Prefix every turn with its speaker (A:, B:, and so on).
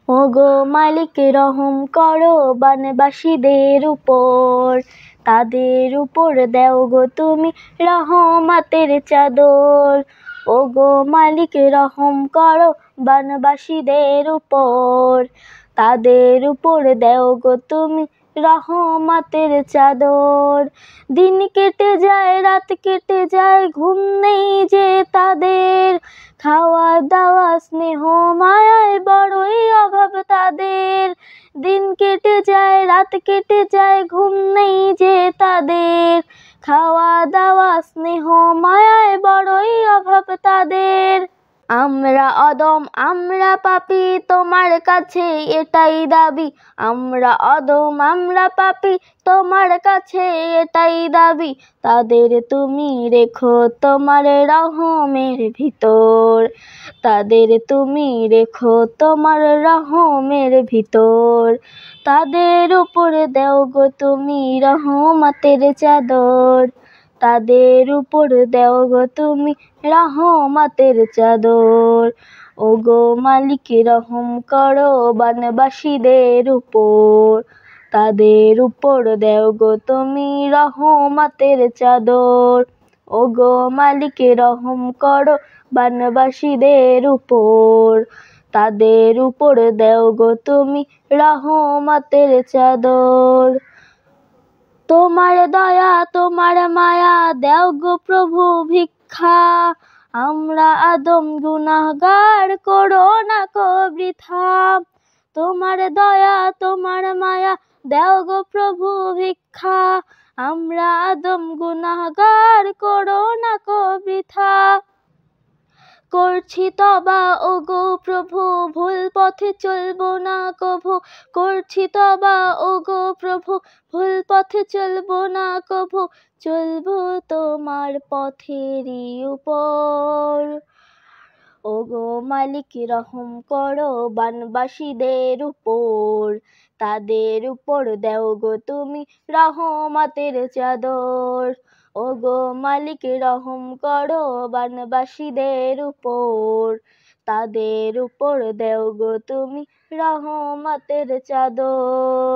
A: ওগো মালিক রহম করো বানবাসীদের উপর, তাদের উপর দেও গো তুমি রহমতের চাদর। ওগো মালিক রহম করো বানবাসীদের উপর, তাদের উপর দেও গো তুমি রহমতের চাদর। দিন কেটে যায় রাত কেটে যায় ঘুম নেই যে তাদের, খাওয়া দাওয়া স্নেহ মায়ায় বড়ই অভাব তাদের। দিন কেটে যায় রাত কেটে যায় ঘুম নেই যে তাদের, খাওয়া দাওয়া স্নেহ মায়ায় বড়ই অভাব তাদের। আমরা অদম আমরা পাপী তোমার কাছে এটাই দাবি, আমরা অদম আমরা পাপী তোমার কাছে এটাই দাবি। তাদের তুমি রেখো তোমার রহমের ভিতর, তাদের তুমি রেখো তোমার রহমের ভিতর। তাদের উপর দেও গো তুমি রহমতের চাদর, তাদের উপর দেও গো তুমি রহমতের চাদর। ওগো মালিক রহম করো বানবাসীদের উপর, তাদের উপর দেও গো তুমি রহমতের চাদর। ওগো মালিক রহম করো বানবাসীদের উপর, তাদের উপর দেও গো তুমি রহমতের চাদর। তোমার দয়া তোমার মায়া দেও গো প্রভু ভিক্ষা, আমরা আদম গুনাহগার করো না কো বৃথা। তোমার দয়া তোমার মায়া দেও গো প্রভু ভিক্ষা, আমরা আদম গুনাহগার করো না কো বৃথা। করছি তবা ওগো প্রভু ভুল পথে চলবো না কভু, করছি তবা ওগো প্রভু ভুল পথে চলবো না কভু, চলবো তোমার পথেরই উপর। ওগো মালিক রহম করো বানবাসীদের উপর, তাদের উপর দেও গো তুমি রহমতের চাদর। ওগো মালিক রহম করো বানবাসীদের উপর, তাদের উপর দেও গো তুমি রহমতের চাদর।